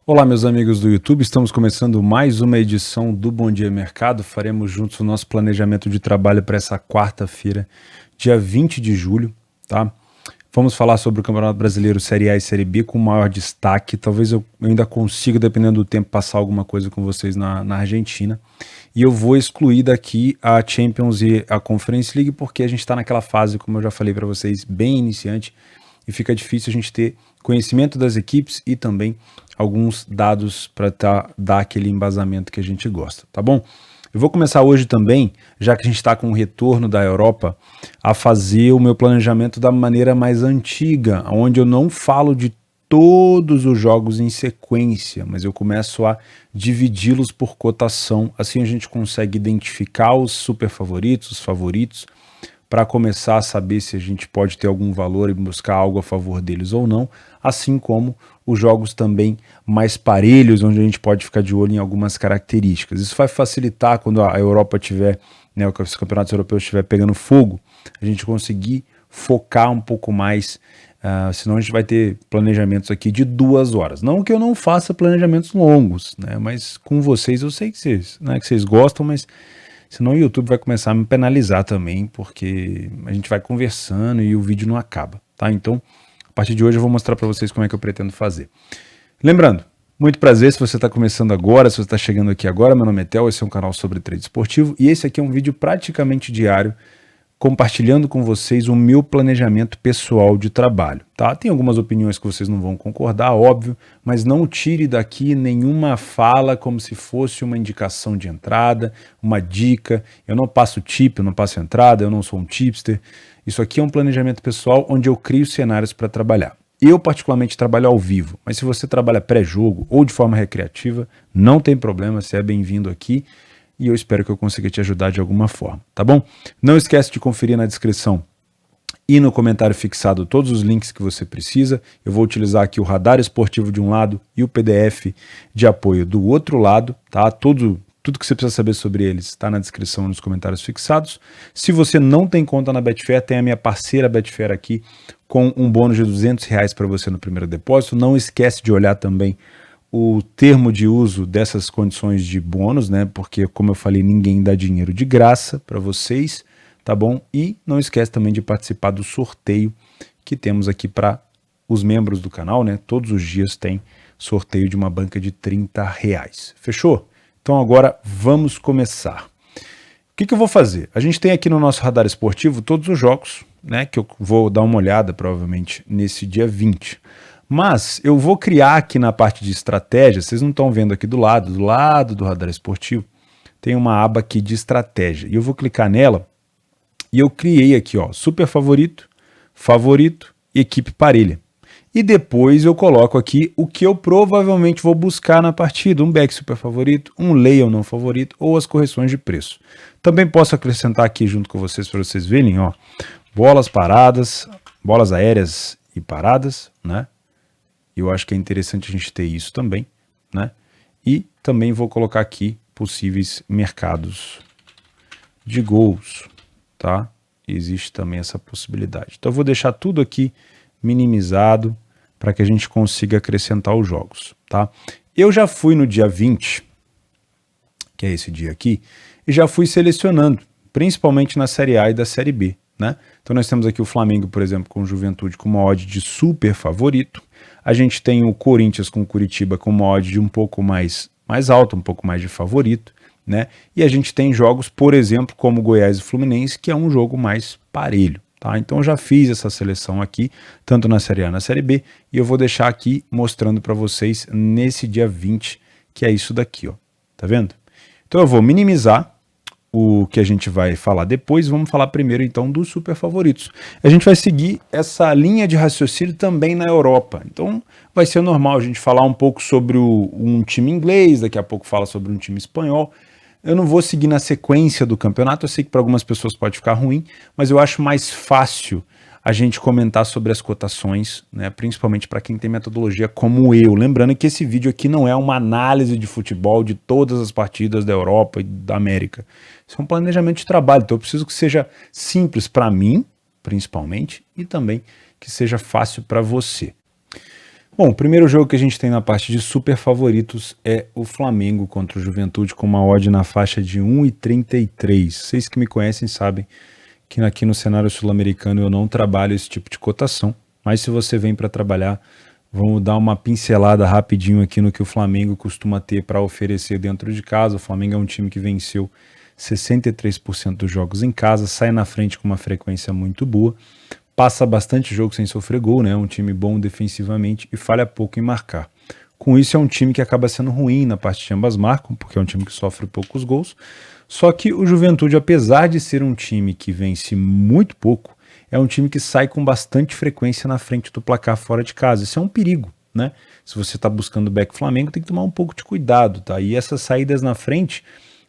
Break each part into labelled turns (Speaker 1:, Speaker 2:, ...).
Speaker 1: Olá, meus amigos do YouTube, estamos começando mais uma edição do Bom Dia Mercado. Faremos juntos o nosso planejamento de trabalho para essa quarta-feira, dia 20 de julho, tá? Vamos falar sobre o Campeonato Brasileiro Série A e Série B com maior destaque. Talvez eu ainda consiga, dependendo do tempo, passar alguma coisa com vocês na Argentina. E eu vou excluir daqui a Champions e a Conference League, porque a gente está naquela fase, como eu já falei para vocês, bem iniciante, e fica difícil a gente ter conhecimento das equipes e também alguns dados para dar aquele embasamento que a gente gosta, tá bom? Eu vou começar hoje também, já que a gente está com o retorno da Europa, a fazer o meu planejamento da maneira mais antiga, onde eu não falo de todos os jogos em sequência, mas eu começo a dividi-los por cotação, assim a gente consegue identificar os super favoritos, os favoritos, para começar a saber se a gente pode ter algum valor e buscar algo a favor deles ou não, assim como os jogos também mais parelhos, onde a gente pode ficar de olho em algumas características. Isso vai facilitar quando a Europa tiver, né, os campeonatos europeus estiver pegando fogo, a gente conseguir focar um pouco mais, senão a gente vai ter planejamentos aqui de 2 horas. Não que eu não faça planejamentos longos, né, mas com vocês eu sei que vocês gostam, mas senão o YouTube vai começar a me penalizar também, porque a gente vai conversando e o vídeo não acaba, tá? Então, a partir de hoje eu vou mostrar para vocês como é que eu pretendo fazer. Lembrando, muito prazer se você está começando agora, se você está chegando aqui agora, meu nome é Theo, esse é um canal sobre trade esportivo e esse aqui é um vídeo praticamente diário, compartilhando com vocês o meu planejamento pessoal de trabalho, tá? Tem algumas opiniões que vocês não vão concordar, óbvio, mas não tire daqui nenhuma fala como se fosse uma indicação de entrada, uma dica. Eu não passo tip, eu não passo entrada, eu não sou um tipster. Isso aqui é um planejamento pessoal onde eu crio cenários para trabalhar. Eu particularmente trabalho ao vivo, mas se você trabalha pré-jogo ou de forma recreativa, não tem problema, você é bem-vindo aqui. E eu espero que eu consiga te ajudar de alguma forma, tá bom? Não esquece de conferir na descrição e no comentário fixado todos os links que você precisa. Eu vou utilizar aqui o radar esportivo de um lado e o PDF de apoio do outro lado, tá? Tudo que você precisa saber sobre eles está na descrição e nos comentários fixados. Se você não tem conta na Betfair, tem a minha parceira Betfair aqui com um bônus de R$200 para você no primeiro depósito. Não esquece de olhar também o termo de uso dessas condições de bônus, né? Porque, como eu falei, ninguém dá dinheiro de graça para vocês, tá bom? E não esquece também de participar do sorteio que temos aqui para os membros do canal, né? Todos os dias tem sorteio de uma banca de R$30. Fechou? Então agora vamos começar. O que eu vou fazer? A gente tem aqui no nosso radar esportivo todos os jogos, né? Que eu vou dar uma olhada provavelmente nesse dia 20. Mas eu vou criar aqui na parte de estratégia, vocês não estão vendo aqui do lado do radar esportivo, tem uma aba aqui de estratégia. E eu vou clicar nela e eu criei aqui, ó, super favorito, favorito, equipe parelha. E depois eu coloco aqui o que eu provavelmente vou buscar na partida, um back super favorito, um layout não favorito ou as correções de preço. Também posso acrescentar aqui junto com vocês para vocês verem, ó, bolas paradas, bolas aéreas e paradas, né? Eu acho que é interessante a gente ter isso também, né? E também vou colocar aqui possíveis mercados de gols, tá? Existe também essa possibilidade. Então eu vou deixar tudo aqui minimizado para que a gente consiga acrescentar os jogos, tá? Eu já fui no dia 20, que é esse dia aqui, e já fui selecionando, principalmente na Série A e da Série B, né? Então nós temos aqui o Flamengo, por exemplo, com o Juventude com uma odd de super favorito. A gente tem o Corinthians com o Curitiba com uma odd de um pouco mais alta, um pouco mais de favorito, né? E a gente tem jogos, por exemplo, como Goiás e Fluminense, que é um jogo mais parelho, tá? Então eu já fiz essa seleção aqui, tanto na Série A e na Série B, e eu vou deixar aqui mostrando para vocês nesse dia 20, que é isso daqui, ó. Tá vendo? Então eu vou minimizar o que a gente vai falar depois, vamos falar primeiro então dos super favoritos. A gente vai seguir essa linha de raciocínio também na Europa, então vai ser normal a gente falar um pouco sobre um time inglês, daqui a pouco fala sobre um time espanhol. Eu não vou seguir na sequência do campeonato, eu sei que para algumas pessoas pode ficar ruim, mas eu acho mais fácil a gente comentar sobre as cotações, né, principalmente para quem tem metodologia como eu. Lembrando que esse vídeo aqui não é uma análise de futebol de todas as partidas da Europa e da América. Isso é um planejamento de trabalho, então eu preciso que seja simples para mim, principalmente, e também que seja fácil para você. Bom, o primeiro jogo que a gente tem na parte de super favoritos é o Flamengo contra o Juventude, com uma odd na faixa de 1,33. Vocês que me conhecem sabem que aqui no cenário sul-americano eu não trabalho esse tipo de cotação, mas se você vem para trabalhar, vamos dar uma pincelada rapidinho aqui no que o Flamengo costuma ter para oferecer dentro de casa. O Flamengo é um time que venceu 63% dos jogos em casa, sai na frente com uma frequência muito boa, passa bastante jogo sem sofrer gol, né? É um time bom defensivamente e falha pouco em marcar. Com isso é um time que acaba sendo ruim na parte de ambas marcam, porque é um time que sofre poucos gols. Só que o Juventude, apesar de ser um time que vence muito pouco, é um time que sai com bastante frequência na frente do placar fora de casa. Isso é um perigo, né? Se você está buscando o back Flamengo, tem que tomar um pouco de cuidado, tá? E essas saídas na frente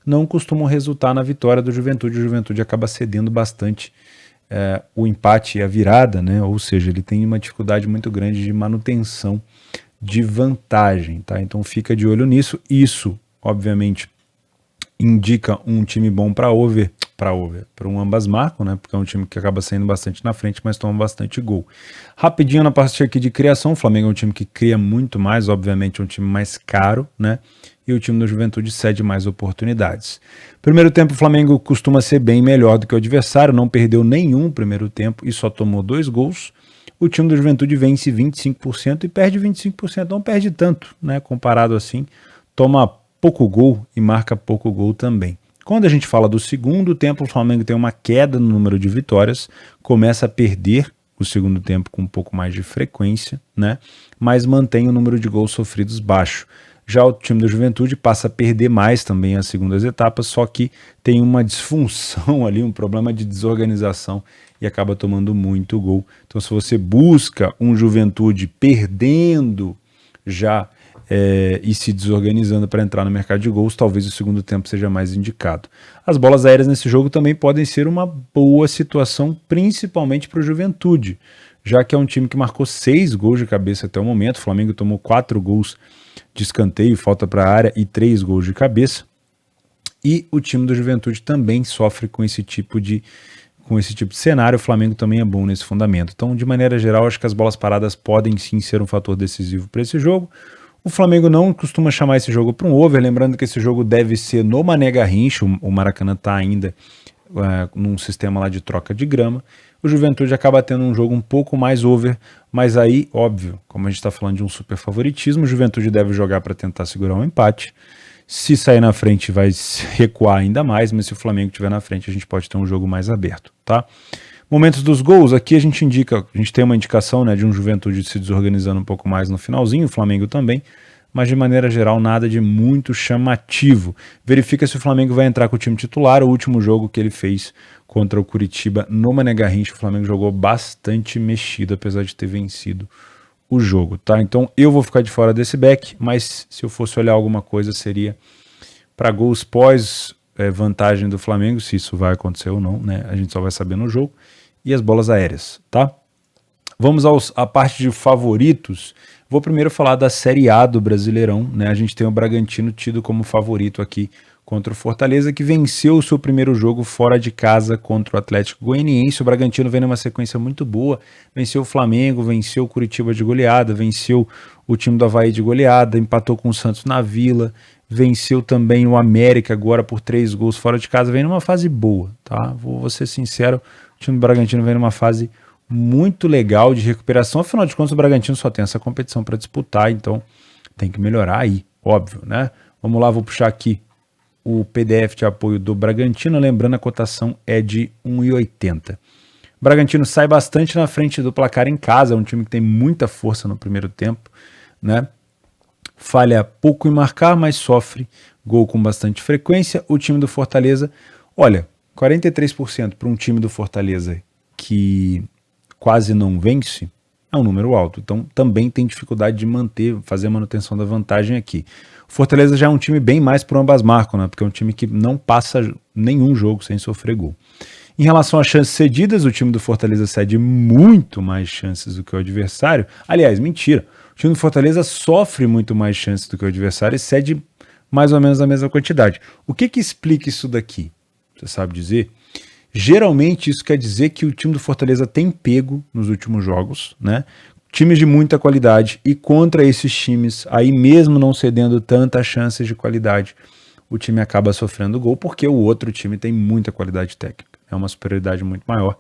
Speaker 1: não costumam resultar na vitória do Juventude. O Juventude acaba cedendo bastante o empate e a virada, né? Ou seja, ele tem uma dificuldade muito grande de manutenção de vantagem, tá? Então fica de olho nisso. Isso, obviamente, indica um time bom para um ambas marcam, né? Porque é um time que acaba saindo bastante na frente, mas toma bastante gol. Rapidinho na parte aqui de criação, o Flamengo é um time que cria muito mais, obviamente é um time mais caro, né? E o time da Juventude cede mais oportunidades. Primeiro tempo, o Flamengo costuma ser bem melhor do que o adversário, não perdeu nenhum primeiro tempo e só tomou 2 gols. O time da Juventude vence 25% e perde 25%, não perde tanto, né? Comparado assim, toma pouco gol e marca pouco gol também. Quando a gente fala do segundo tempo, o Flamengo tem uma queda no número de vitórias, começa a perder o segundo tempo com um pouco mais de frequência, né? Mas mantém o número de gols sofridos baixo. Já o time da Juventude passa a perder mais também as segundas etapas, só que tem uma disfunção ali, um problema de desorganização e acaba tomando muito gol. Então se você busca um Juventude perdendo já e se desorganizando para entrar no mercado de gols, talvez o segundo tempo seja mais indicado. As bolas aéreas nesse jogo também podem ser uma boa situação, principalmente para o Juventude, já que é um time que marcou 6 gols de cabeça até o momento. O Flamengo tomou 4 gols de escanteio, falta para a área e 3 gols de cabeça. E o time do Juventude também sofre com esse tipo de cenário. O Flamengo também é bom nesse fundamento. Então, de maneira geral, acho que as bolas paradas podem sim ser um fator decisivo para esse jogo. O Flamengo não costuma chamar esse jogo para um over, lembrando que esse jogo deve ser no Mané Garrincha, o Maracanã está ainda num sistema lá de troca de grama. O Juventude acaba tendo um jogo um pouco mais over, mas aí, óbvio, como a gente está falando de um super favoritismo, o Juventude deve jogar para tentar segurar um empate. Se sair na frente vai recuar ainda mais, mas se o Flamengo estiver na frente a gente pode ter um jogo mais aberto, tá? Momentos dos gols, aqui a gente tem uma indicação, né, de um Juventude se desorganizando um pouco mais no finalzinho, o Flamengo também, mas de maneira geral nada de muito chamativo. Verifica se o Flamengo vai entrar com o time titular. O último jogo que ele fez contra o Curitiba no Mané Garrincha, o Flamengo jogou bastante mexido, apesar de ter vencido o jogo, tá? Então eu vou ficar de fora desse back, mas se eu fosse olhar alguma coisa seria para gols pós vantagem do Flamengo, se isso vai acontecer ou não, né? A gente só vai saber no jogo. E as bolas aéreas, tá? Vamos à parte de favoritos. Vou primeiro falar da Série A do Brasileirão, né? A gente tem o Bragantino tido como favorito aqui contra o Fortaleza, que venceu o seu primeiro jogo fora de casa contra o Atlético Goianiense. O Bragantino vem numa sequência muito boa, venceu o Flamengo, venceu o Curitiba de goleada, venceu o time do Avaí de goleada, empatou com o Santos na Vila, venceu também o América agora por 3 gols fora de casa, vem numa fase boa, tá? Vou ser sincero, o time do Bragantino vem numa fase muito legal de recuperação, afinal de contas o Bragantino só tem essa competição para disputar, então tem que melhorar aí, óbvio, né? Vamos lá, vou puxar aqui o PDF de apoio do Bragantino, lembrando a cotação é de 1,80. O Bragantino sai bastante na frente do placar em casa, é um time que tem muita força no primeiro tempo, né? Falha pouco em marcar, mas sofre gol com bastante frequência. O time do Fortaleza, olha, 43% para um time do Fortaleza que quase não vence, é um número alto. Então também tem dificuldade de fazer a manutenção da vantagem aqui. O Fortaleza já é um time bem mais por ambas marcam, né? Porque é um time que não passa nenhum jogo sem sofrer gol. Em relação às chances cedidas, o time do Fortaleza cede muito mais chances do que o adversário. Aliás, mentira. O time do Fortaleza sofre muito mais chances do que o adversário e cede mais ou menos a mesma quantidade. O que explica isso daqui? Você sabe dizer? Geralmente isso quer dizer que o time do Fortaleza tem pego nos últimos jogos, né? times de muita qualidade, e contra esses times, aí mesmo não cedendo tantas chances de qualidade, o time acaba sofrendo gol, porque o outro time tem muita qualidade técnica, é uma superioridade muito maior.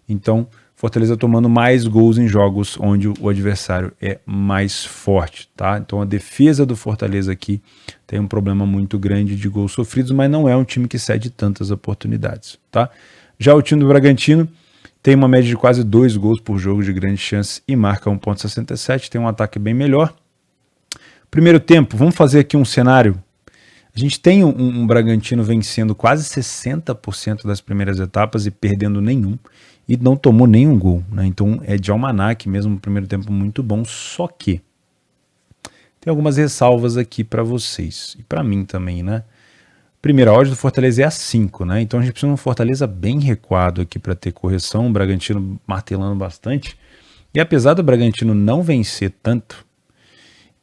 Speaker 1: Então, Fortaleza tomando mais gols em jogos onde o adversário é mais forte, tá? Então a defesa do Fortaleza aqui tem um problema muito grande de gols sofridos, mas não é um time que cede tantas oportunidades, tá? Já o time do Bragantino tem uma média de quase 2 gols por jogo de grande chance e marca 1,67, tem um ataque bem melhor. Primeiro tempo, vamos fazer aqui um cenário. A gente tem um Bragantino vencendo quase 60% das primeiras etapas e perdendo nenhum, e não tomou nenhum gol, né? Então é de almanaque mesmo, um primeiro tempo muito bom, só que tem algumas ressalvas aqui para vocês, e para mim também, né? Primeiro, a odd do Fortaleza é a 5, né? Então a gente precisa de um Fortaleza bem recuado aqui para ter correção, o Bragantino martelando bastante, e apesar do Bragantino não vencer tanto,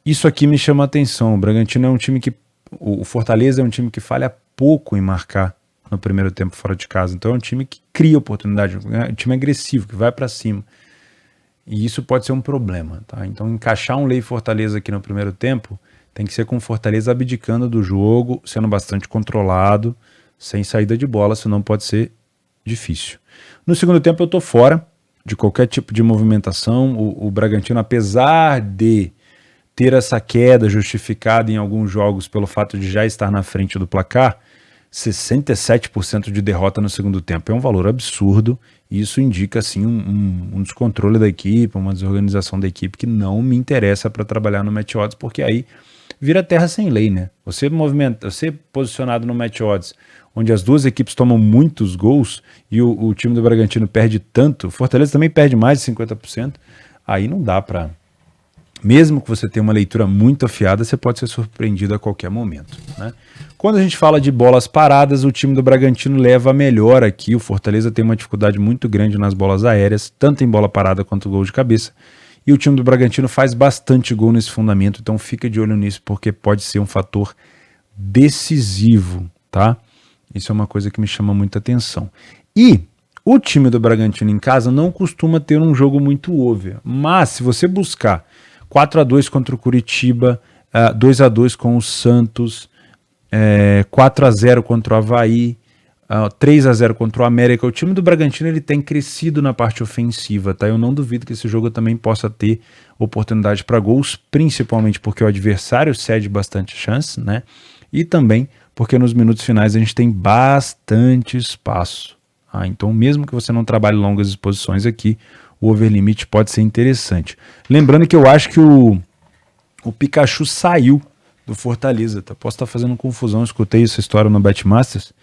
Speaker 1: isso aqui me chama a atenção. O Bragantino é um time que, o Fortaleza é um time que falha pouco em marcar no primeiro tempo fora de casa. Então é um time que cria oportunidade, é um time agressivo, que vai para cima. E isso pode ser um problema, tá? Então encaixar um Lei Fortaleza aqui no primeiro tempo tem que ser com o Fortaleza abdicando do jogo, sendo bastante controlado, sem saída de bola, senão pode ser difícil. No segundo tempo eu tô fora de qualquer tipo de movimentação. O Bragantino, apesar de ter essa queda justificada em alguns jogos pelo fato de já estar na frente do placar, 67% de derrota no segundo tempo é um valor absurdo, e isso indica assim um descontrole da equipe, uma desorganização da equipe que não me interessa para trabalhar no match odds, porque aí vira terra sem lei, né? Você posicionado no match odds, onde as duas equipes tomam muitos gols e o time do Bragantino perde tanto, o Fortaleza também perde mais de 50%, aí não dá para... Mesmo que você tenha uma leitura muito afiada, você pode ser surpreendido a qualquer momento, né? Quando a gente fala de bolas paradas, o time do Bragantino leva melhor aqui. O Fortaleza tem uma dificuldade muito grande nas bolas aéreas, tanto em bola parada quanto gol de cabeça. E o time do Bragantino faz bastante gol nesse fundamento, então fica de olho nisso, porque pode ser um fator decisivo, tá? Isso é uma coisa que me chama muita atenção. E o time do Bragantino em casa não costuma ter um jogo muito over, mas se você buscar 4-2 contra o Curitiba, 2-2 com o Santos, 4-0 contra o Avaí, 3-0 contra o América. O time do Bragantino ele tem crescido na parte ofensiva, tá? Eu não duvido que esse jogo também possa ter oportunidade para gols, principalmente porque o adversário cede bastante chance, né? E também porque nos minutos finais a gente tem bastante espaço. Então, mesmo que você não trabalhe longas exposições aqui, o overlimit pode ser interessante. Lembrando que eu acho que o Pikachu saiu do Fortaleza, tá? Posso estar fazendo confusão, escutei essa história no Betmasters,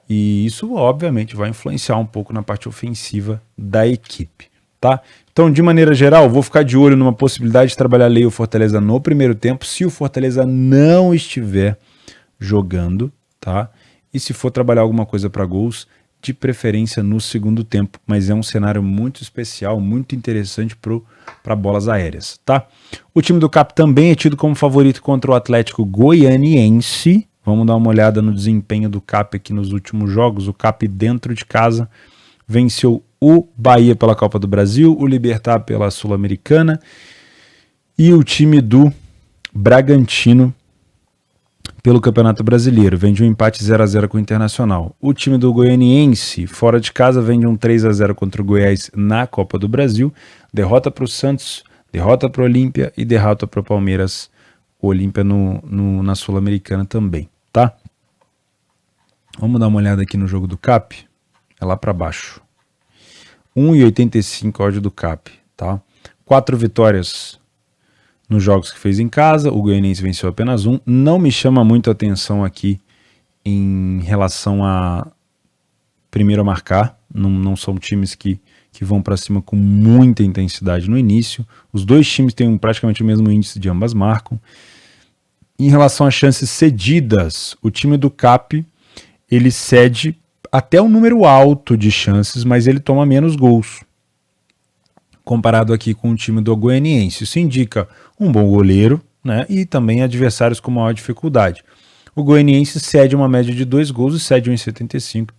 Speaker 1: e isso obviamente vai influenciar um pouco na parte ofensiva da equipe, tá? Então, de maneira geral, vou ficar de olho numa possibilidade de trabalhar o Fortaleza no primeiro tempo, se o Fortaleza não estiver jogando, tá? E se for trabalhar alguma coisa para gols, de preferência no segundo tempo, mas é um cenário muito especial, muito interessante para bolas aéreas, tá? O time do Cap também é tido como favorito contra o Atlético Goianiense. Vamos dar uma olhada no desempenho do Cap aqui nos últimos jogos. O Cap dentro de casa venceu o Bahia pela Copa do Brasil, o Libertad pela Sul-Americana e o time do Bragantino pelo Campeonato Brasileiro. Vem de um empate 0-0 com o Internacional. O time do Goianiense, fora de casa, vem de um 3-0 contra o Goiás na Copa do Brasil. Derrota para o Santos, derrota para o Olímpia e derrota para o Palmeiras. O Olímpia na Sul-Americana também, tá? Vamos dar uma olhada aqui no jogo do Cap. É lá para baixo. 1,85 odd do Cap, tá? 4 vitórias nos jogos que fez em casa, o Goianiense venceu apenas um. Não me chama muito a atenção aqui em relação a primeiro a marcar. Não são times que vão para cima com muita intensidade no início. Os dois times têm praticamente o mesmo índice de ambas marcam. Em relação às chances cedidas, o time do Cap ele cede até um número alto de chances, mas ele toma menos gols comparado aqui com o time do Goianiense. Isso indica um bom goleiro, né, e também adversários com maior dificuldade. O Goianiense cede uma média de 2 gols e cede 1,75.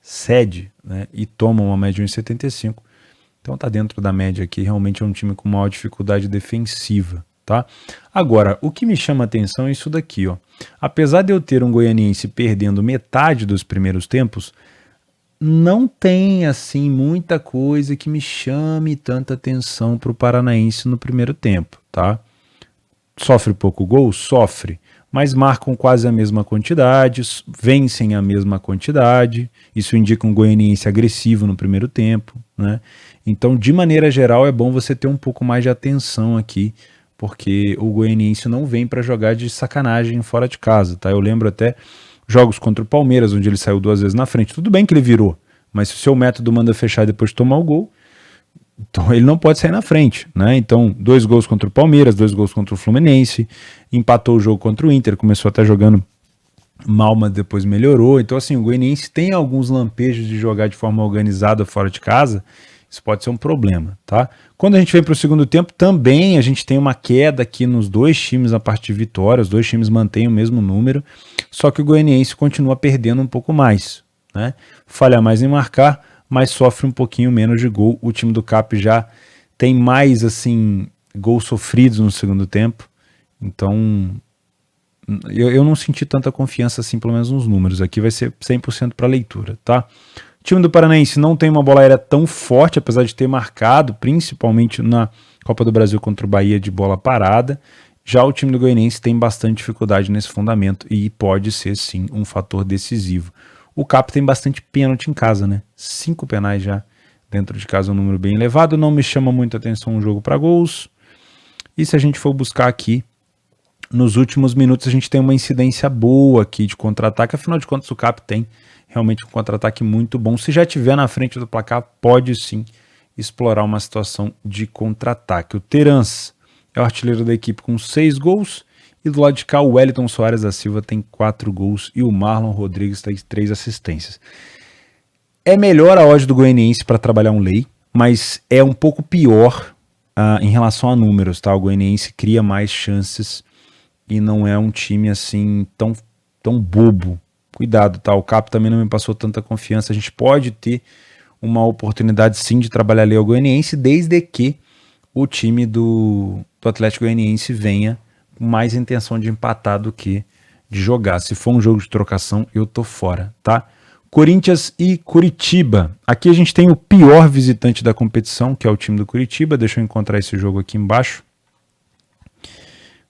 Speaker 1: Cede, né, e toma uma média de 1,75. Então tá dentro da média aqui, realmente é um time com maior dificuldade defensiva, tá? Agora, o que me chama a atenção é isso daqui, ó. Apesar de eu ter um goianiense perdendo metade dos primeiros tempos, não tem assim muita coisa que me chame tanta atenção para o paranaense no primeiro tempo, tá? Sofre pouco gol? Sofre, mas marcam quase a mesma quantidade, vencem a mesma quantidade, isso indica um goianiense agressivo no primeiro tempo, né? Então, de maneira geral, é bom você ter um pouco mais de atenção aqui, porque o goianiense não vem para jogar de sacanagem fora de casa, tá? Eu lembro até jogos contra o Palmeiras, onde ele saiu 2 vezes na frente. Tudo bem que ele virou, mas se o seu método manda fechar depois de tomar o gol, então ele não pode sair na frente, né? Então, 2 gols contra o Palmeiras, 2 gols contra o Fluminense, empatou o jogo contra o Inter, começou até jogando mal, mas depois melhorou. Então, assim, o goianiense tem alguns lampejos de jogar de forma organizada fora de casa, isso pode ser um problema, tá? Quando a gente vem para o segundo tempo, também a gente tem uma queda aqui nos 2 times a partir de vitória, os 2 times mantêm o mesmo número, só que o goianiense continua perdendo um pouco mais, né? Falha mais em marcar, mas sofre um pouquinho menos de gol. O time do Cap já tem mais, assim, gols sofridos no segundo tempo, então eu não senti tanta confiança assim, pelo menos nos números. Aqui vai ser 100% para leitura, tá? O time do Paranaense não tem uma bola aérea tão forte, apesar de ter marcado, principalmente na Copa do Brasil contra o Bahia, de bola parada. Já o time do Goianiense tem bastante dificuldade nesse fundamento e pode ser, sim, um fator decisivo. O Cap tem bastante pênalti em casa, né? 5 penais já dentro de casa, um número bem elevado. Não me chama muita atenção um jogo para gols. E se a gente for buscar aqui, nos últimos minutos a gente tem uma incidência boa aqui de contra-ataque. Afinal de contas, o Cap tem realmente um contra-ataque muito bom. Se já estiver na frente do placar, pode sim explorar uma situação de contra-ataque. O Terans é o artilheiro da equipe com 6 gols. E do lado de cá, o Wellington Soares da Silva tem 4 gols e o Marlon Rodrigues tem 3 assistências. É melhor a odd do Goianiense para trabalhar um lei, mas é um pouco pior em relação a números, tá? O Goianiense cria mais chances e não é um time assim tão bobo. Cuidado, tá? O Cap também não me passou tanta confiança. A gente pode ter uma oportunidade sim de trabalhar lei ao Goianiense, desde que o time do Atlético Goianiense venha com mais intenção de empatar do que de jogar. Se for um jogo de trocação, eu tô fora, tá? Corinthians e Curitiba. Aqui a gente tem o pior visitante da competição, que é o time do Curitiba. Deixa eu encontrar esse jogo aqui embaixo.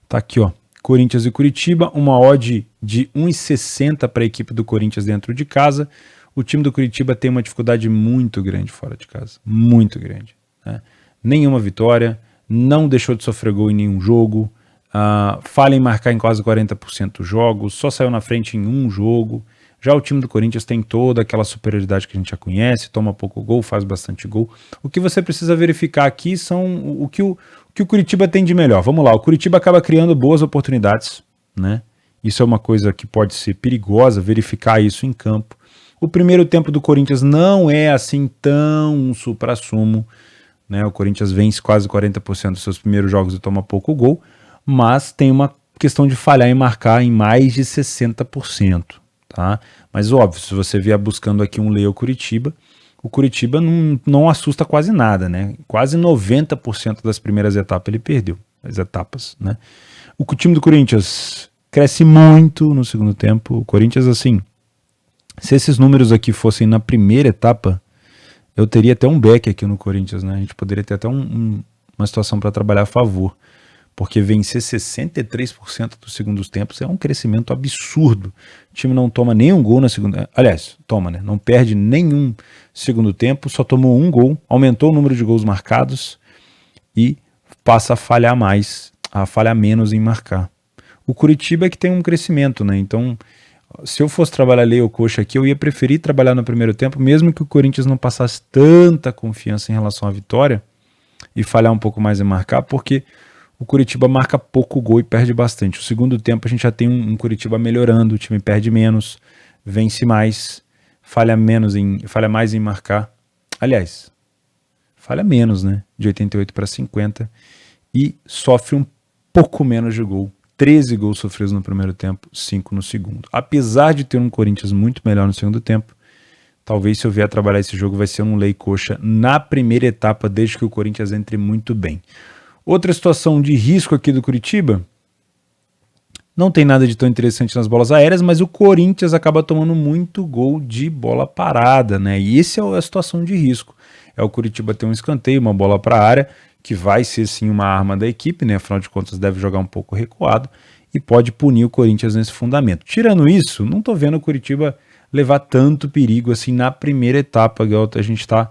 Speaker 1: Tá aqui, ó. Corinthians e Curitiba, uma odd de 1,60 para a equipe do Corinthians dentro de casa. O time do Curitiba tem uma dificuldade muito grande fora de casa. Muito grande, né? Nenhuma vitória, não deixou de sofrer gol em nenhum jogo, falha em marcar em quase 40% dos jogos, só saiu na frente em um jogo. Já o time do Corinthians tem toda aquela superioridade que a gente já conhece, toma pouco gol, faz bastante gol. O que você precisa verificar aqui são o que o Curitiba tem de melhor. Vamos lá, o Curitiba acaba criando boas oportunidades, né? Isso é uma coisa que pode ser perigosa, verificar isso em campo. O primeiro tempo do Corinthians não é assim tão um supra-sumo, né? O Corinthians vence quase 40% dos seus primeiros jogos e toma pouco gol, mas tem uma questão de falhar em marcar em mais de 60%. Tá? Mas óbvio, se você vier buscando aqui um Leo Curitiba, o Curitiba não assusta quase nada, né? Quase 90% das primeiras etapas ele perdeu, as etapas, né? O time do Corinthians cresce muito no segundo tempo. O Corinthians, assim, se esses números aqui fossem na primeira etapa, eu teria até um back aqui no Corinthians, né? A gente poderia ter até uma situação para trabalhar a favor, porque vencer 63% dos segundos tempos é um crescimento absurdo. O time não toma nenhum gol na segunda... Aliás, toma, né? Não perde nenhum segundo tempo, só tomou um gol, aumentou o número de gols marcados e passa a falhar menos em marcar. O Curitiba é que tem um crescimento, né? Então, se eu fosse trabalhar Lei ou Coxa aqui, eu ia preferir trabalhar no primeiro tempo, mesmo que o Corinthians não passasse tanta confiança em relação à vitória e falhar um pouco mais em marcar, porque o Curitiba marca pouco gol e perde bastante. O segundo tempo a gente já tem um Curitiba melhorando, o time perde menos, vence mais, falha mais em marcar. Aliás, falha menos, né? De 88 para 50 e sofre um pouco menos de gol. 13 gols sofridos no primeiro tempo, 5 no segundo. Apesar de ter um Corinthians muito melhor no segundo tempo, Talvez se eu vier trabalhar esse jogo vai ser um lei coxa na primeira etapa, desde que o Corinthians entre muito bem. Outra situação de risco aqui do Curitiba, não tem nada de tão interessante nas bolas aéreas, mas o Corinthians acaba tomando muito gol de bola parada, né? E essa é a situação de risco. É o Curitiba ter um escanteio, uma bola para a área, que vai ser sim uma arma da equipe, né? Afinal de contas deve jogar um pouco recuado e pode punir o Corinthians nesse fundamento. Tirando isso, não tô vendo o Curitiba levar tanto perigo assim na primeira etapa, igual a gente está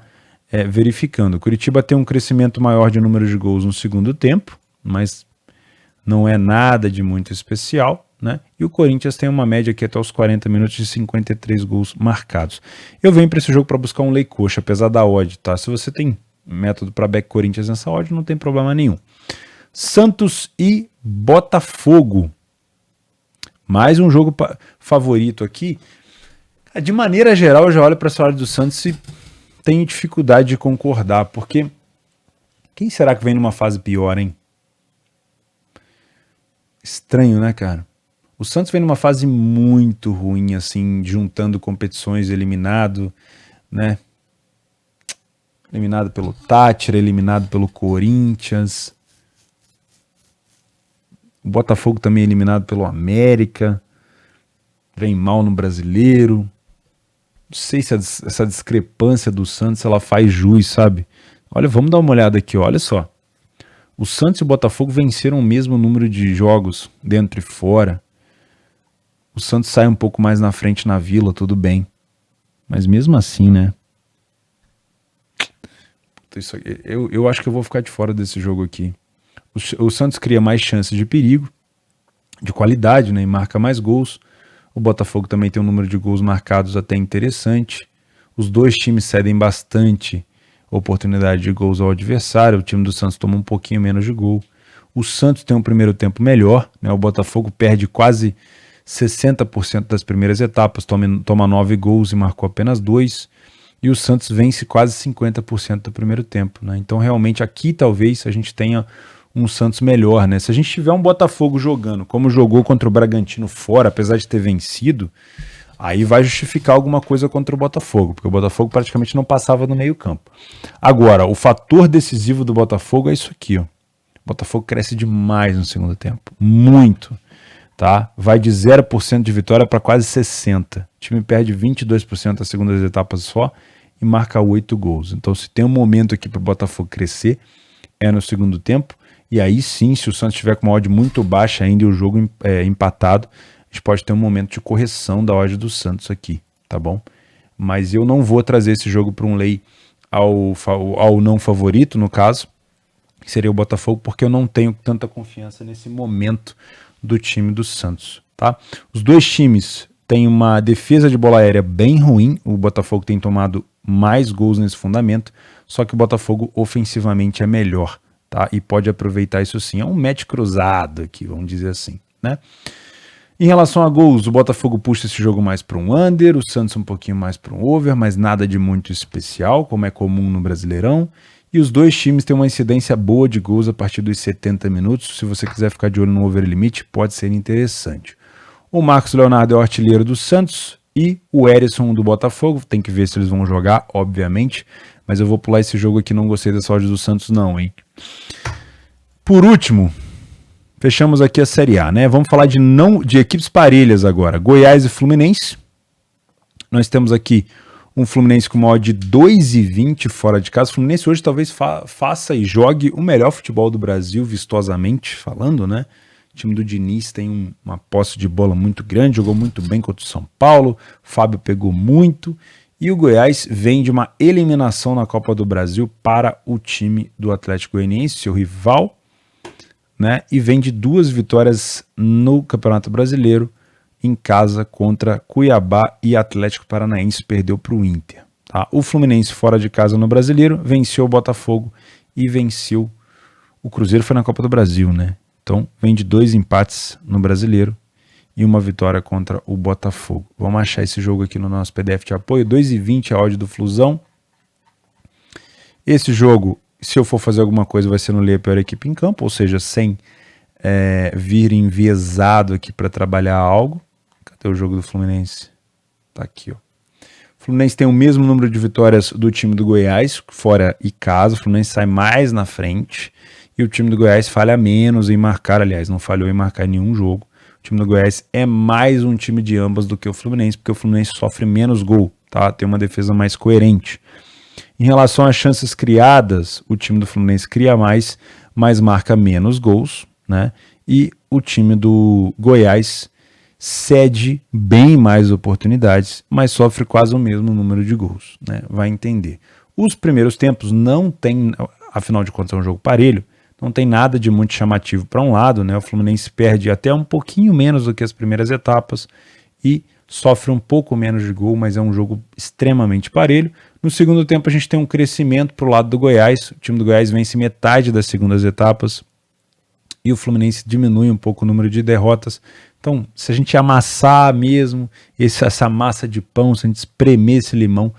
Speaker 1: verificando. O Curitiba tem um crescimento maior de número de gols no segundo tempo, mas não é nada de muito especial, né? E o Corinthians tem uma média aqui até os 40 minutos de 53 gols marcados. Eu venho para esse jogo para buscar um lei coxa, apesar da odd, tá? Se você tem método para back Corinthians nessa odd, não tem problema nenhum. Santos e Botafogo. Mais um jogo favorito aqui. De maneira geral, eu já olho para essa odd do Santos e tenho dificuldade de concordar, porque quem será que vem numa fase pior, hein? Estranho, né, cara? O Santos vem numa fase muito ruim, assim, juntando competições, eliminado, né? Eliminado pelo Tátira, eliminado pelo Corinthians. O Botafogo também eliminado pelo América. Vem mal no Brasileiro. Não sei se essa discrepância do Santos ela faz jus, sabe? Olha, vamos dar uma olhada aqui, olha só. O Santos e o Botafogo venceram o mesmo número de jogos dentro e fora. O Santos sai um pouco mais na frente na Vila, tudo bem. Mas mesmo assim, né? Eu acho que eu vou ficar de fora desse jogo aqui. O Santos cria mais chances de perigo, de qualidade, né? E marca mais gols. O Botafogo também tem um número de gols marcados até interessante. Os dois times cedem bastante oportunidade de gols ao adversário. O time do Santos toma um pouquinho menos de gol. O Santos tem um primeiro tempo melhor, né? O Botafogo perde quase 60% das primeiras etapas, toma 9 gols e marcou apenas 2. E o Santos vence quase 50% do primeiro tempo, né? Então realmente aqui talvez a gente tenha um Santos melhor, né? Se a gente tiver um Botafogo jogando como jogou contra o Bragantino fora, apesar de ter vencido, aí vai justificar alguma coisa contra o Botafogo, porque o Botafogo praticamente não passava no meio campo. Agora, o fator decisivo do Botafogo é isso aqui, ó. O Botafogo cresce demais no segundo tempo, muito, tá? Vai de 0% de vitória para quase 60%. O time perde 22% das segundas etapas só e marca 8 gols. Então, se tem um momento aqui para o Botafogo crescer, é no segundo tempo. E aí sim, se o Santos tiver com uma odd muito baixa ainda e o jogo empatado, a gente pode ter um momento de correção da odd do Santos aqui, tá bom? Mas eu não vou trazer esse jogo para um lay ao não favorito, no caso, que seria o Botafogo, porque eu não tenho tanta confiança nesse momento do time do Santos, tá? Os dois times têm uma defesa de bola aérea bem ruim, o Botafogo tem tomado mais gols nesse fundamento, só que o Botafogo ofensivamente é melhor, tá? E pode aproveitar isso sim. É um match cruzado aqui, vamos dizer assim, né? Em relação a gols, o Botafogo puxa esse jogo mais para um under, o Santos um pouquinho mais para um over, mas nada de muito especial, como é comum no Brasileirão. E os dois times têm uma incidência boa de gols a partir dos 70 minutos. Se você quiser ficar de olho no over limite, pode ser interessante. O Marcos Leonardo é o artilheiro do Santos e o Erisson do Botafogo. Tem que ver se eles vão jogar, obviamente. Mas eu vou pular esse jogo aqui, não gostei dessa odd do Santos não, hein? Por último, fechamos aqui a Série A, né? Vamos falar de equipes parelhas agora. Goiás e Fluminense. Nós temos aqui um Fluminense com uma odd de 2,20 fora de casa. O Fluminense hoje talvez faça e jogue o melhor futebol do Brasil, vistosamente falando, né? O time do Diniz tem uma posse de bola muito grande, jogou muito bem contra o São Paulo, o Fábio pegou muito, e o Goiás vem de uma eliminação na Copa do Brasil para o time do Atlético Goianiense, seu rival, né? E vem de 2 vitórias no Campeonato Brasileiro, em casa contra Cuiabá e Atlético Paranaense, perdeu para o Inter. Tá? O Fluminense fora de casa no Brasileiro, venceu o Botafogo e venceu o Cruzeiro, foi na Copa do Brasil, né? Então vem de 2 empates no Brasileiro e uma vitória contra o Botafogo. Vamos achar esse jogo aqui no nosso PDF de apoio, 2,20 a odd do Flusão. Esse jogo, se eu for fazer alguma coisa, vai ser no Lei a Pior Equipe em Campo, ou seja, sem vir enviesado aqui para trabalhar algo. Cadê o jogo do Fluminense? Tá aqui, ó. O Fluminense tem o mesmo número de vitórias do time do Goiás, fora e casa. O Fluminense sai mais na frente e o time do Goiás falha menos em marcar, aliás, não falhou em marcar nenhum jogo. O time do Goiás é mais um time de ambas do que o Fluminense, porque o Fluminense sofre menos gol, tá? Tem uma defesa mais coerente. Em relação às chances criadas, o time do Fluminense cria mais, mas marca menos gols, né? E o time do Goiás cede bem mais oportunidades, mas sofre quase o mesmo número de gols, né? Vai entender. Os primeiros tempos não tem, afinal de contas é um jogo parelho, não tem nada de muito chamativo para um lado, né? O Fluminense perde até um pouquinho menos do que as primeiras etapas e sofre um pouco menos de gol, mas é um jogo extremamente parelho. No segundo tempo a gente tem um crescimento para o lado do Goiás, o time do Goiás vence metade das segundas etapas e o Fluminense diminui um pouco o número de derrotas. Então, se a gente amassar mesmo essa massa de pão, se a gente espremer esse limão,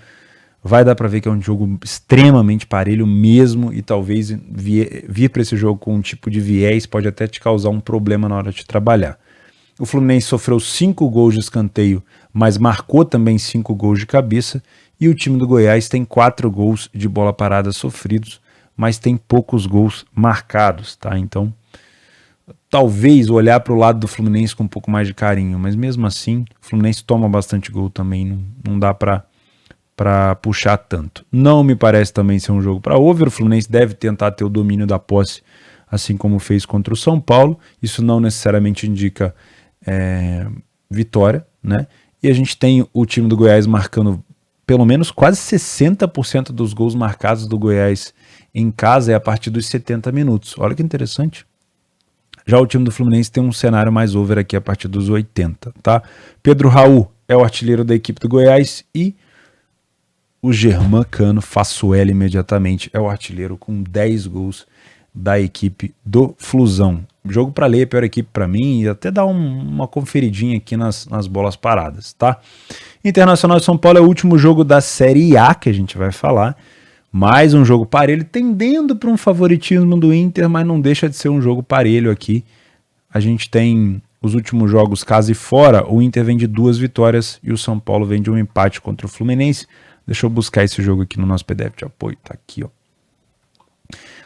Speaker 1: vai dar para ver que é um jogo extremamente parelho mesmo, e talvez vir para esse jogo com um tipo de viés pode até te causar um problema na hora de trabalhar. O Fluminense sofreu 5 gols de escanteio, mas marcou também 5 gols de cabeça, e o time do Goiás tem 4 gols de bola parada sofridos, mas tem poucos gols marcados, tá? Então, talvez olhar para o lado do Fluminense com um pouco mais de carinho, mas mesmo assim, o Fluminense toma bastante gol também, não dá para puxar tanto. Não me parece também ser um jogo para over. O Fluminense deve tentar ter o domínio da posse, assim como fez contra o São Paulo. Isso não necessariamente indica vitória, né? E a gente tem o time do Goiás marcando pelo menos quase 60% dos gols marcados do Goiás em casa é a partir dos 70 minutos. Olha que interessante. Já o time do Fluminense tem um cenário mais over aqui a partir dos 80, tá? Pedro Raul é o artilheiro da equipe do Goiás e o Germán Cano, faço ela imediatamente, é o artilheiro com 10 gols da equipe do Flusão. Jogo para ler, pior equipe para mim, e até dar uma conferidinha aqui nas bolas paradas, tá? Internacional de São Paulo é o último jogo da Série A que a gente vai falar. Mais um jogo parelho, tendendo para um favoritismo do Inter, mas não deixa de ser um jogo parelho aqui. A gente tem os últimos jogos casa e fora, o Inter vem de 2 vitórias e o São Paulo vem de um empate contra o Fluminense. Deixa eu buscar esse jogo aqui no nosso PDF de apoio, tá aqui, ó.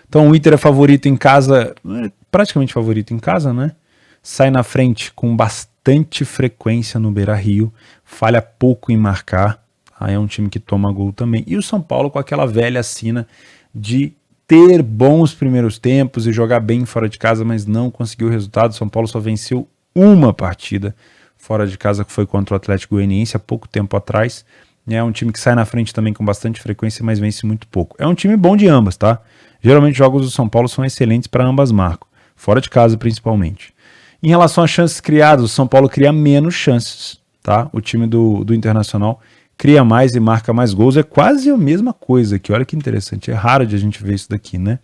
Speaker 1: Então o Inter é favorito em casa, praticamente favorito em casa, né? Sai na frente com bastante frequência no Beira-Rio, falha pouco em marcar, tá? É um time que toma gol também. E o São Paulo com aquela velha sina de ter bons primeiros tempos e jogar bem fora de casa, mas não conseguiu o resultado. O São Paulo só venceu uma partida fora de casa, que foi contra o Atlético Goianiense há pouco tempo atrás. É um time que sai na frente também com bastante frequência, mas vence muito pouco. É um time bom de ambas, tá? Geralmente jogos do São Paulo são excelentes para ambas marcas, fora de casa principalmente. Em relação às chances criadas, o São Paulo cria menos chances, tá? O time do Internacional cria mais e marca mais gols, é quase a mesma coisa aqui, olha que interessante, é raro de a gente ver isso daqui, né?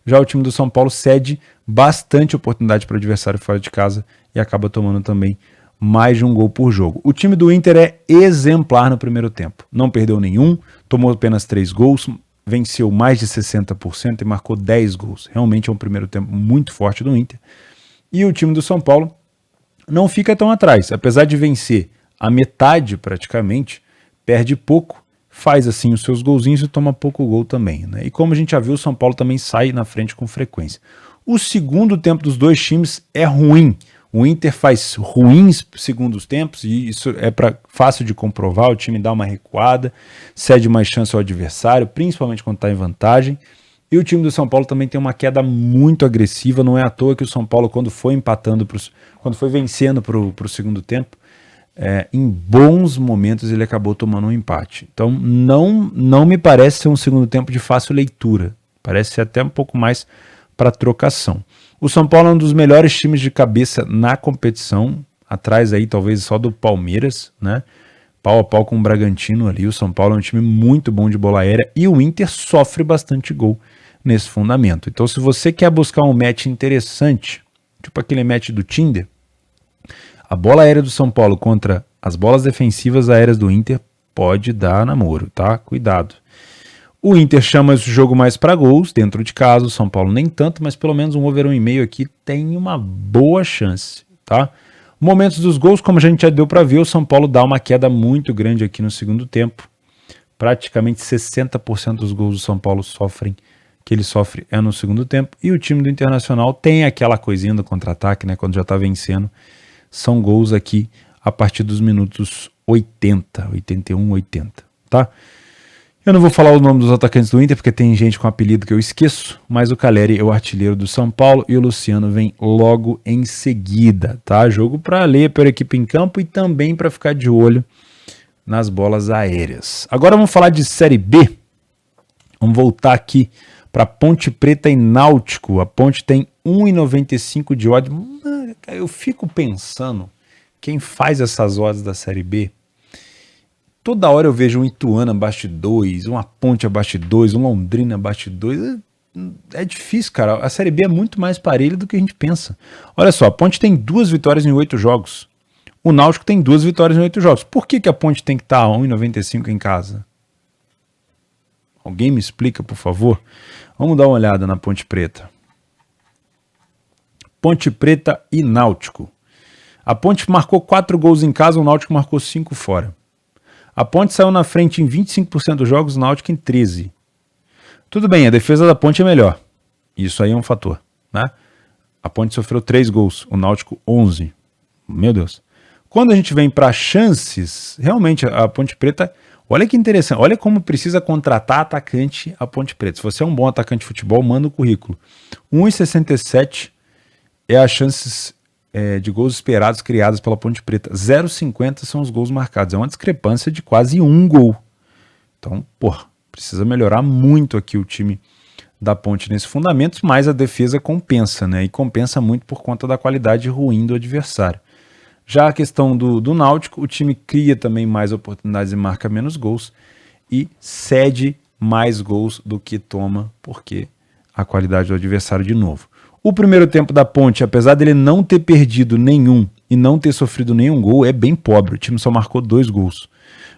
Speaker 1: Já o time do São Paulo cede bastante oportunidade para o adversário fora de casa e acaba tomando também mais de um gol por jogo. O time do Inter é exemplar no primeiro tempo. Não perdeu nenhum, tomou apenas 3 gols, venceu mais de 60% e marcou 10 gols. Realmente é um primeiro tempo muito forte do Inter. E o time do São Paulo não fica tão atrás. Apesar de vencer a metade praticamente, perde pouco, faz assim os seus golzinhos e toma pouco gol também, né? E como a gente já viu, o São Paulo também sai na frente com frequência. O segundo tempo dos dois times é ruim. O Inter faz ruins segundos tempos e isso é fácil de comprovar. O time dá uma recuada, cede mais chance ao adversário, principalmente quando está em vantagem. E o time do São Paulo também tem uma queda muito agressiva. Não é à toa que o São Paulo, quando foi empatando, quando foi vencendo para o segundo tempo, em bons momentos ele acabou tomando um empate. Então não me parece ser um segundo tempo de fácil leitura. Parece ser até um pouco mais para trocação. O São Paulo é um dos melhores times de cabeça na competição, atrás aí talvez só do Palmeiras, né? Pau a pau com o Bragantino ali. O São Paulo é um time muito bom de bola aérea e o Inter sofre bastante gol nesse fundamento. Então se você quer buscar um match interessante, tipo aquele match do Tinder, a bola aérea do São Paulo contra as bolas defensivas aéreas do Inter pode dar namoro, tá? Cuidado. O Inter chama esse jogo mais para gols, dentro de casa, o São Paulo nem tanto, mas pelo menos um over 1,5 aqui tem uma boa chance, tá? Momentos dos gols, como a gente já deu para ver, o São Paulo dá uma queda muito grande aqui no segundo tempo, praticamente 60% dos gols do São Paulo que ele sofre é no segundo tempo, e o time do Internacional tem aquela coisinha do contra-ataque, né, quando já tá vencendo, são gols aqui a partir dos minutos 80, 81, 80, tá? Eu não vou falar o nome dos atacantes do Inter, porque tem gente com apelido que eu esqueço, mas o Calleri é o artilheiro do São Paulo e o Luciano vem logo em seguida, tá? Jogo para ler pela equipe em campo e também para ficar de olho nas bolas aéreas. Agora vamos falar de Série B. Vamos voltar aqui para Ponte Preta e Náutico. A Ponte tem 1,95 de odds. Eu fico pensando, quem faz essas odds da Série B, toda hora eu vejo um Ituano abaixo de 2, uma Ponte abaixo de 2, um Londrina abaixo de 2. É difícil, cara. A Série B é muito mais parelha do que a gente pensa. Olha só, a Ponte tem 2 vitórias em 8 jogos. O Náutico tem 2 vitórias em 8 jogos. Por que a Ponte tem que estar a 1,95 em casa? Alguém me explica, por favor? Vamos dar uma olhada na Ponte Preta. Ponte Preta e Náutico. A Ponte marcou 4 gols em casa, o Náutico marcou 5 fora. A Ponte saiu na frente em 25% dos jogos, o Náutico em 13%. Tudo bem, a defesa da Ponte é melhor. Isso aí é um fator, né? A Ponte sofreu 3 gols, o Náutico 11. Meu Deus. Quando a gente vem para chances, realmente a Ponte Preta, olha que interessante, olha como precisa contratar atacante a Ponte Preta. Se você é um bom atacante de futebol, manda o currículo. 1,67 é as chances de gols esperados criadas pela Ponte Preta. 0,50 são os gols marcados. É uma discrepância de quase 1 gol. Então, precisa melhorar muito aqui o time da Ponte nesse fundamento, mas a defesa compensa, né? E compensa muito por conta da qualidade ruim do adversário. Já a questão do Náutico, o time cria também mais oportunidades e marca menos gols e cede mais gols do que toma, porque a qualidade do adversário de novo. O primeiro tempo da Ponte, apesar dele não ter perdido nenhum e não ter sofrido nenhum gol, é bem pobre. O time só marcou 2 gols.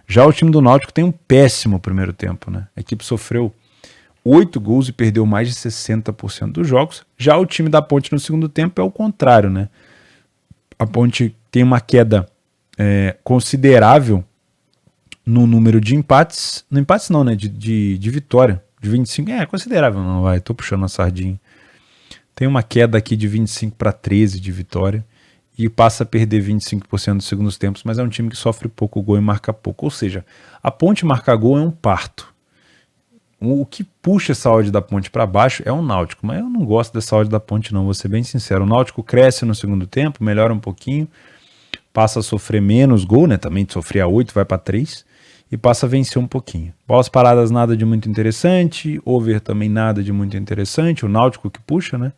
Speaker 1: Já o time do Náutico tem um péssimo primeiro tempo, né? A equipe sofreu 8 gols e perdeu mais de 60% dos jogos. Já o time da Ponte no segundo tempo é o contrário, né? A Ponte tem uma queda considerável no número de empates. No empates não, né? De vitória. De 25. É considerável, não vai. Tô puxando a sardinha. Tem uma queda aqui de 25 para 13 de vitória. E passa a perder 25% nos segundos tempos. Mas é um time que sofre pouco gol e marca pouco. Ou seja, a Ponte marcar gol é um parto. O que puxa essa odd da Ponte para baixo é o Náutico, mas eu não gosto dessa odd da Ponte não, vou ser bem sincero. O Náutico cresce no segundo tempo, melhora um pouquinho, passa a sofrer menos gol, né? Também de sofrer a 8, vai para 3 e passa a vencer um pouquinho. Bolas paradas nada de muito interessante, over também nada de muito interessante, o Náutico que puxa, né?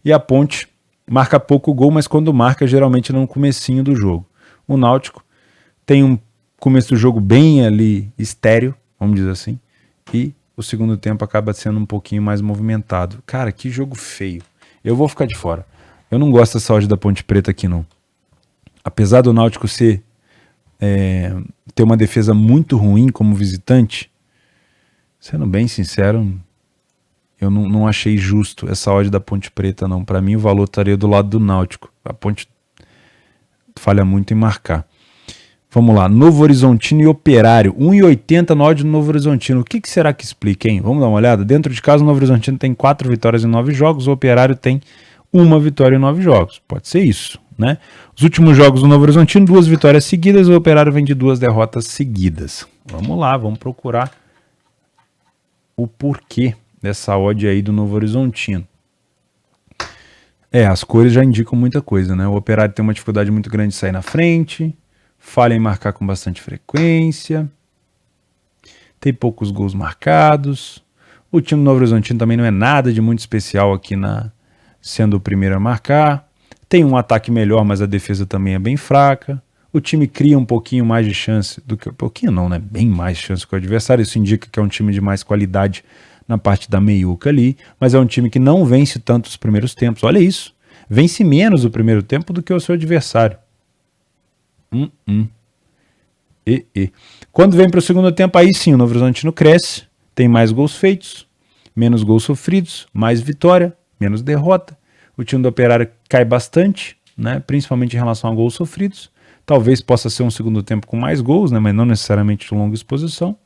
Speaker 1: E a Ponte marca pouco gol, mas quando marca geralmente no comecinho do jogo. O Náutico tem um começo do jogo bem ali estéreo, vamos dizer assim, e o segundo tempo acaba sendo um pouquinho mais movimentado. Cara, que jogo feio. Eu vou ficar de fora. Eu não gosto dessa odd da Ponte Preta aqui, não. Apesar do Náutico ter uma defesa muito ruim como visitante, sendo bem sincero, eu não achei justo essa odd da Ponte Preta, não. Para mim, o valor estaria do lado do Náutico. A Ponte falha muito em marcar. Vamos lá, Novo Horizontino e Operário, 1,80 no odd do Novo Horizontino. O que será que explica, hein? Vamos dar uma olhada? Dentro de casa, o Novo Horizontino tem 4 vitórias em 9 jogos, o Operário tem 1 vitória em 9 jogos. Pode ser isso, né? Os últimos jogos do Novo Horizontino, 2 vitórias seguidas, o Operário vem de 2 derrotas seguidas. Vamos lá, vamos procurar o porquê dessa odd aí do Novo Horizontino. As cores já indicam muita coisa, né? O Operário tem uma dificuldade muito grande de sair na frente, falha em marcar com bastante frequência, tem poucos gols marcados. O time do Novo Horizontino também não é nada de muito especial aqui sendo o primeiro a marcar. Tem um ataque melhor, mas a defesa também é bem fraca. O time cria um pouquinho mais de chance do que... Pouquinho não, né? Bem mais chance que o adversário. Isso indica que é um time de mais qualidade na parte da meiuca ali, mas é um time que não vence tanto os primeiros tempos. Olha isso. Vence menos o primeiro tempo do que o seu adversário. Quando vem para o segundo tempo, aí sim o Novo Horizontino cresce, tem mais gols feitos, menos gols sofridos, mais vitória, menos derrota. O time do Operário cai bastante, né, principalmente em relação a gols sofridos. Talvez possa ser um segundo tempo com mais gols, né, mas não necessariamente de longa exposição.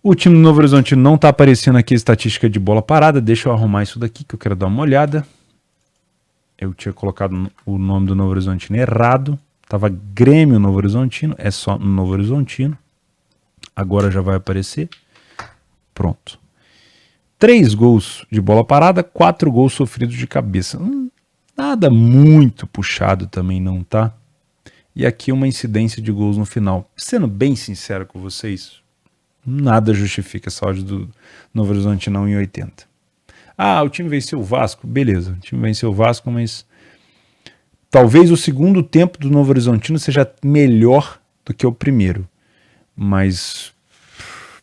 Speaker 1: O time do Novo Horizontino não está aparecendo aqui a estatística de bola parada. Deixa eu arrumar isso daqui que eu quero dar uma olhada. Eu tinha colocado o nome do Novo Horizontino errado. Tava Grêmio Novo Horizontino. É só Novo Horizontino. Agora já vai aparecer. Pronto. 3 gols de bola parada, 4 gols sofridos de cabeça. Nada muito puxado também não, tá? E aqui uma incidência de gols no final. Sendo bem sincero com vocês, nada justifica essa odd do Novo Horizontino 1,80. Ah, o time venceu o Vasco? Beleza, o time venceu o Vasco, mas talvez o segundo tempo do Novo Horizontino seja melhor do que o primeiro. Mas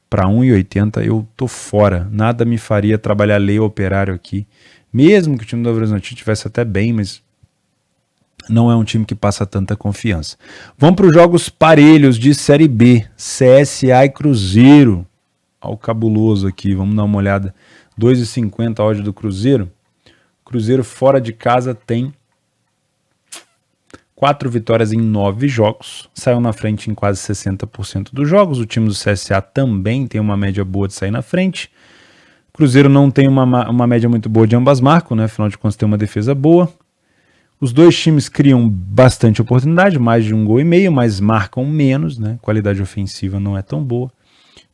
Speaker 1: para 1,80 eu tô fora. Nada me faria trabalhar lei operário aqui. Mesmo que o time do Novo Horizontino estivesse até bem, mas não é um time que passa tanta confiança. Vamos para os jogos parelhos de Série B. CSA e Cruzeiro. Olha o cabuloso aqui, vamos dar uma olhada. 2,50 a odd do Cruzeiro. Cruzeiro fora de casa tem 4 vitórias em 9 jogos. Saiu na frente em quase 60% dos jogos. O time do CSA também tem uma média boa de sair na frente. Cruzeiro não tem uma média muito boa de ambas marcam, né? Afinal de contas tem uma defesa boa. Os dois times criam bastante oportunidade, mais de 1,5 gols, mas marcam menos, né? Qualidade ofensiva não é tão boa.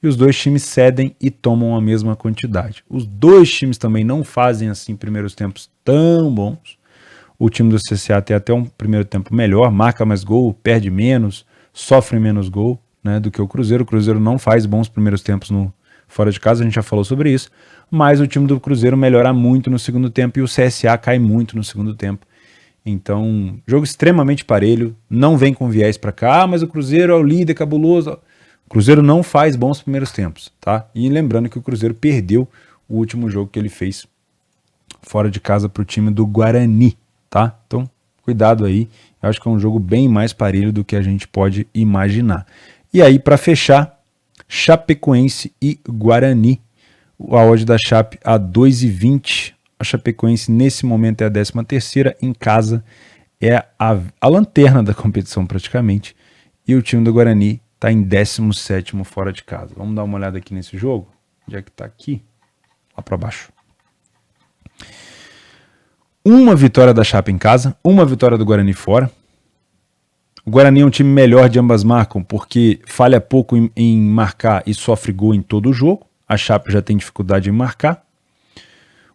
Speaker 1: E os dois times cedem e tomam a mesma quantidade. Os dois times também não fazem assim primeiros tempos tão bons. O time do CSA tem até um primeiro tempo melhor, marca mais gol, perde menos, sofre menos gol, né, do que o Cruzeiro. O Cruzeiro não faz bons primeiros tempos fora de casa, a gente já falou sobre isso. Mas o time do Cruzeiro melhora muito no segundo tempo e o CSA cai muito no segundo tempo. Então, jogo extremamente parelho, não vem com viés para cá, mas o Cruzeiro é o líder cabuloso. O Cruzeiro não faz bons primeiros tempos, tá? E lembrando que o Cruzeiro perdeu o último jogo que ele fez fora de casa para o time do Guarani, tá? Então, cuidado aí, eu acho que é um jogo bem mais parelho do que a gente pode imaginar. E aí, para fechar, Chapecoense e Guarani, a odd da Chape a 2,20. A Chapecoense nesse momento é a 13ª, em casa é a lanterna da competição praticamente, e o time do Guarani está em 17º fora de casa. Vamos dar uma olhada aqui nesse jogo, onde é que está aqui? Lá para baixo. Uma vitória da Chape em casa, uma vitória do Guarani fora. O Guarani é um time melhor de ambas marcam, porque falha pouco em marcar e sofre gol em todo o jogo. A Chape já tem dificuldade em marcar.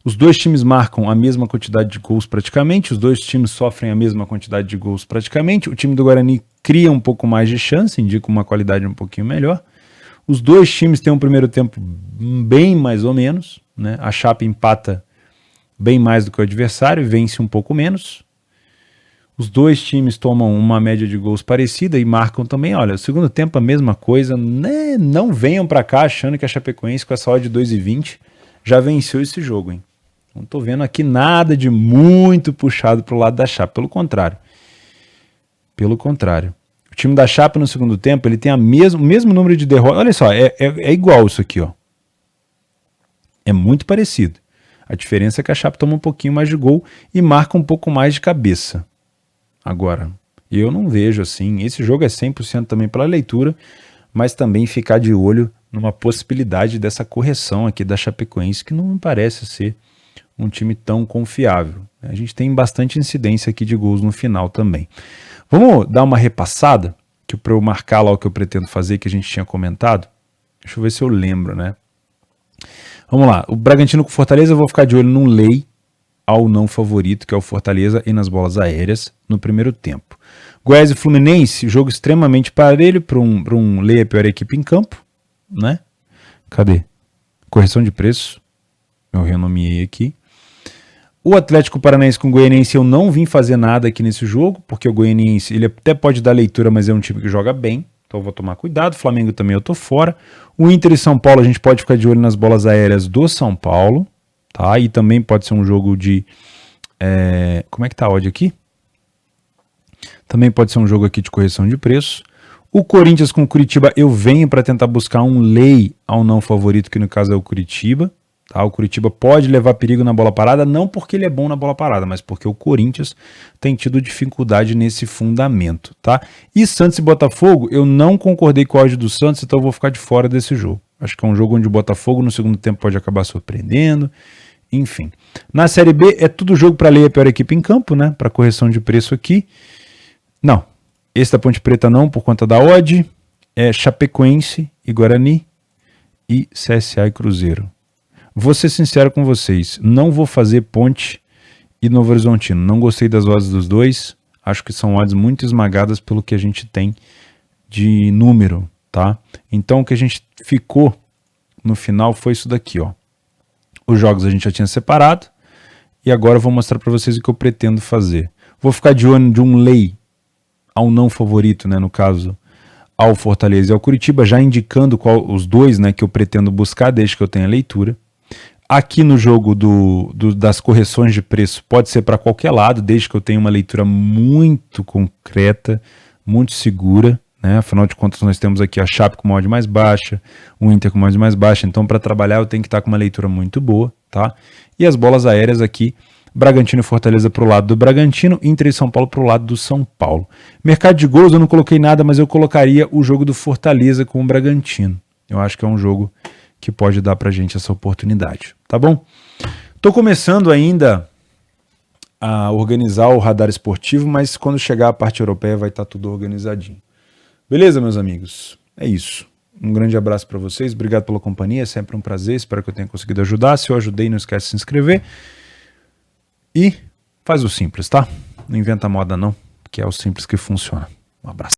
Speaker 1: Os dois times marcam a mesma quantidade de gols praticamente, os dois times sofrem a mesma quantidade de gols praticamente. O time do Guarani cria um pouco mais de chance, indica uma qualidade um pouquinho melhor. Os dois times têm um primeiro tempo bem mais ou menos, né? A Chape empata bem mais do que o adversário, vence um pouco menos. Os dois times tomam uma média de gols parecida e marcam também. Olha, segundo tempo a mesma coisa, né? Não venham para cá achando que a Chapecoense com essa odd de 2,20 já venceu esse jogo, hein? Não estou vendo aqui nada de muito puxado para o lado da Chape, pelo contrário. Pelo contrário. O time da Chape no segundo tempo, ele tem o mesmo número de derrotas. Olha só, é igual isso aqui, ó. É muito parecido. A diferença é que a Chape toma um pouquinho mais de gol e marca um pouco mais de cabeça. Agora, eu não vejo assim. Esse jogo é 100% também pela leitura, mas também ficar de olho numa possibilidade dessa correção aqui da Chapecoense, que não me parece ser um time tão confiável. A gente tem bastante incidência aqui de gols no final também. Vamos dar uma repassada, que para eu marcar lá o que eu pretendo fazer, que a gente tinha comentado. Deixa eu ver se eu lembro, né? Vamos lá. O Bragantino com Fortaleza, eu vou ficar de olho num lei ao não favorito, que é o Fortaleza, e nas bolas aéreas no primeiro tempo. Goiás e Fluminense, jogo extremamente parelho para um lei a pior equipe em campo, né? Cadê? Correção de preço. Eu renomeei aqui. O Atlético Paranaense com o Goianiense, eu não vim fazer nada aqui nesse jogo, porque o Goianiense, ele até pode dar leitura, mas é um time que joga bem, então eu vou tomar cuidado. Flamengo também eu tô fora. O Inter e São Paulo, a gente pode ficar de olho nas bolas aéreas do São Paulo, tá? E também pode ser um jogo de... como é que tá a odd aqui? Também pode ser um jogo aqui de correção de preço. O Corinthians com o Curitiba, eu venho para tentar buscar um lei ao não favorito, que no caso é o Curitiba. Tá? O Curitiba pode levar perigo na bola parada, não porque ele é bom na bola parada, mas porque o Corinthians tem tido dificuldade nesse fundamento. Tá? E Santos e Botafogo, eu não concordei com a odd do Santos, então eu vou ficar de fora desse jogo. Acho que é um jogo onde o Botafogo no segundo tempo pode acabar surpreendendo. Enfim. Na Série B é tudo jogo para ler a pior equipe em campo, né? Para correção de preço aqui. Não. Esse da Ponte Preta não, por conta da odd. É Chapecoense e Guarani e CSA e Cruzeiro. Vou ser sincero com vocês. Não vou fazer Ponte e Novo Horizontino. Não gostei das odds dos dois. Acho que são odds muito esmagadas pelo que a gente tem de número, tá? Então o que a gente ficou no final foi isso daqui, ó. Os jogos a gente já tinha separado e agora eu vou mostrar para vocês o que eu pretendo fazer. Vou ficar de olho de um lei ao não favorito, né, no caso, ao Fortaleza e ao Curitiba, já indicando os dois, né, que eu pretendo buscar desde que eu tenha leitura. Aqui no jogo das correções de preço pode ser para qualquer lado, desde que eu tenha uma leitura muito concreta, muito segura, né? Afinal de contas nós temos aqui a Chape com uma odd mais baixa, o Inter com uma odd mais baixa, então para trabalhar eu tenho que estar com uma leitura muito boa, tá? E as bolas aéreas aqui, Bragantino e Fortaleza para o lado do Bragantino, Inter e São Paulo para o lado do São Paulo. Mercado de gols eu não coloquei nada, mas eu colocaria o jogo do Fortaleza com o Bragantino. Eu acho que é um jogo que pode dar pra gente essa oportunidade, tá bom? Tô começando ainda a organizar o radar esportivo, mas quando chegar a parte europeia vai estar tudo organizadinho. Beleza, meus amigos? É isso. Um grande abraço para vocês, obrigado pela companhia, é sempre um prazer, espero que eu tenha conseguido ajudar. Se eu ajudei, não esquece de se inscrever. E faz o simples, tá? Não inventa moda não, que é o simples que funciona. Um abraço.